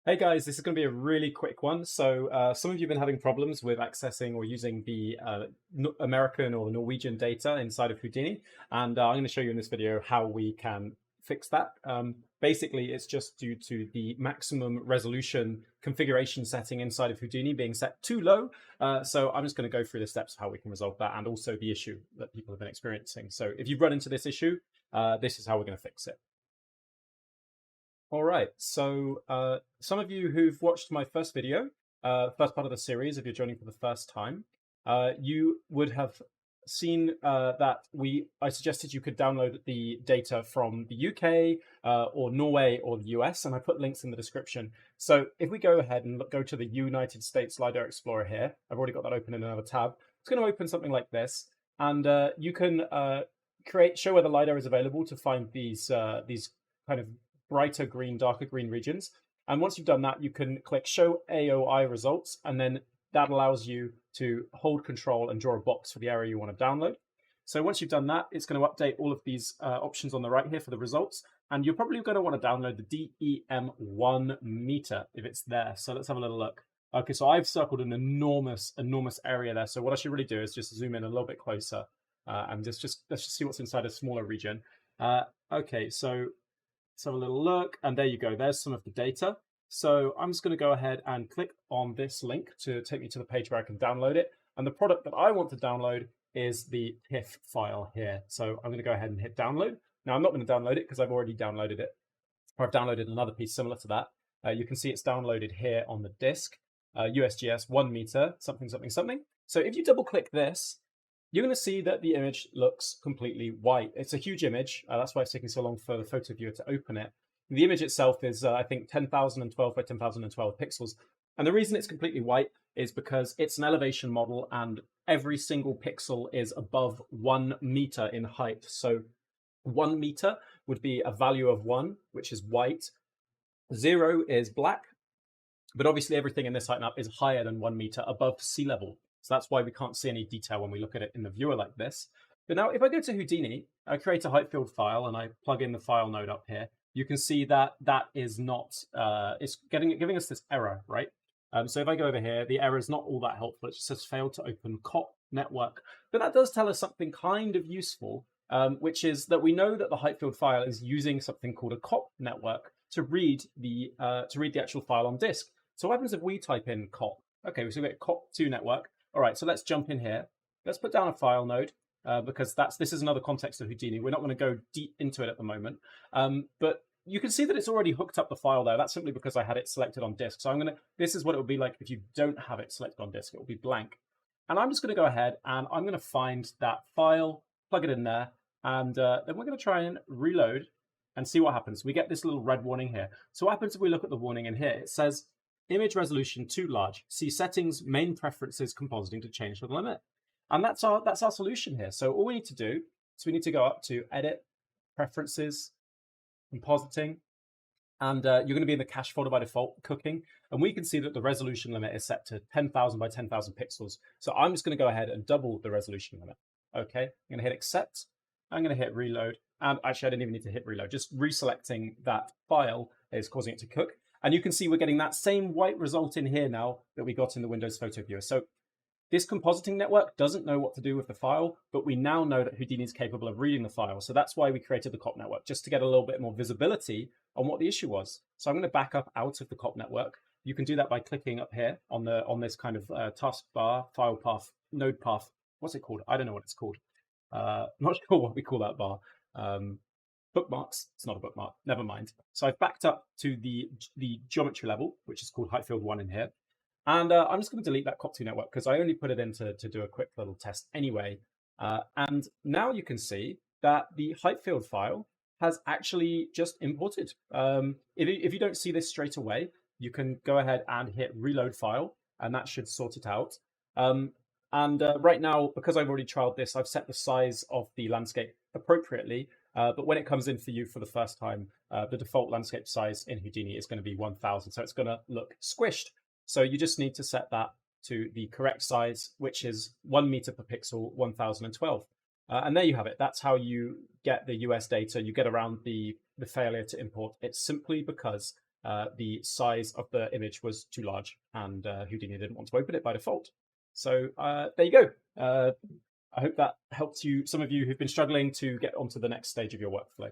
Hey guys, this is going to be a really quick one. So some of you have been having problems with accessing or using the American or Norwegian data inside of Houdini, and I'm going to show you in this video how we can fix that. Basically, it's just due to the maximum resolution configuration setting inside of Houdini being set too low. So I'm just going to go through the steps of how we can resolve that and also the issue that people have been experiencing. So if you've run into this issue, this is how we're going to fix it. All right, so some of you who've watched my first video, first part of the series, if you're joining for the first time, you would have seen that I suggested you could download the data from the UK or Norway or the US, and I put links in the description. So if we go ahead and go to the United States Lidar Explorer here, I've already got that open in another tab. It's going to open something like this, and you can show where the Lidar is available to find these kind of brighter green, darker green regions. And once you've done that, you can click Show AOI Results, and then that allows you to hold control and draw a box for the area you want to download. So once you've done that, it's going to update all of these options on the right here for the results. And you're probably going to want to download the DEM1 meter if it's there. So let's have a little look. Okay, so I've circled an enormous area there. So what I should really do is just zoom in a little bit closer and let's just see what's inside a smaller region. Okay, so let's have a little look, and there you go. There's some of the data. So I'm just going to go ahead and click on this link to take me to the page where I can download it. And the product that I want to download is the TIFF file here. So I'm going to go ahead and hit download. Now I'm not going to download it because I've already downloaded it, or I've downloaded another piece similar to that. You can see it's downloaded here on the disk, USGS 1 meter, something, something, something. So if you double click this, you're going to see that the image looks completely white. It's a huge image. That's why it's taking so long for the photo viewer to open it. The image itself is, I think, 10,012 by 10,012 pixels. And the reason it's completely white is because it's an elevation model and every single pixel is above 1 meter in height. So 1 meter would be a value of 1, which is white. 0 is black. But obviously everything in this height map is higher than 1 meter above sea level. So that's why we can't see any detail when we look at it in the viewer like this. But now if I go to Houdini, I create a height field file and I plug in the file node up here, you can see that that is not, it's giving us this error, right? So if I go over here, the error is not all that helpful. It just says failed to open COP network. But that does tell us something kind of useful, which is that we know that the height field file is using something called a COP network to read the actual file on disk. So what happens if we type in COP? Okay, so we get COP2 network. All right, so let's jump in here. Let's put down a file node because this is another context of Houdini. We're not going to go deep into it at the moment. But you can see that it's already hooked up the file there. That's simply because I had it selected on disk. So this is what it would be like if you don't have it selected on disk. It will be blank. And I'm just going to go ahead and I'm going to find that file, plug it in there, and then we're going to try and reload and see what happens. We get this little red warning here. So what happens if we look at the warning in here? It says, image resolution too large. See settings, main preferences, compositing to change the limit. And that's our solution here. So all we need to do is we need to go up to Edit, Preferences, Compositing, and you're going to be in the cache folder by default, Cooking. And we can see that the resolution limit is set to 10,000 by 10,000 pixels. So I'm just going to go ahead and double the resolution limit. Okay, I'm going to hit Accept. I'm going to hit Reload. And actually, I didn't even need to hit Reload. Just reselecting that file is causing it to cook. And you can see we're getting that same white result in here now that we got in the Windows Photo Viewer. So this compositing network doesn't know what to do with the file, but we now know that Houdini is capable of reading the file. So that's why we created the COP network, just to get a little bit more visibility on what the issue was. So I'm going to back up out of the COP network. You can do that by clicking up here on this kind of taskbar, file path, node path. What's it called? I don't know what it's called. Not sure what we call that bar. Bookmarks. It's not a bookmark. Never mind. So I've backed up to the geometry level, which is called height field 1 in here. And I'm just going to delete that COP2 network because I only put it in to do a quick little test anyway. And now you can see that the height field file has actually just imported. If you don't see this straight away, you can go ahead and hit Reload File, and that should sort it out. Right now, because I've already trialed this, I've set the size of the landscape appropriately. But when it comes in for you for the first time, the default landscape size in Houdini is going to be 1000. So it's going to look squished. So you just need to set that to the correct size, which is 1 meter per pixel, 1012. And there you have it. That's how you get the US data. You get around the failure to import. It's simply because the size of the image was too large, and Houdini didn't want to open it by default. So there you go. I hope that helps you, some of you who've been struggling to get onto the next stage of your workflow.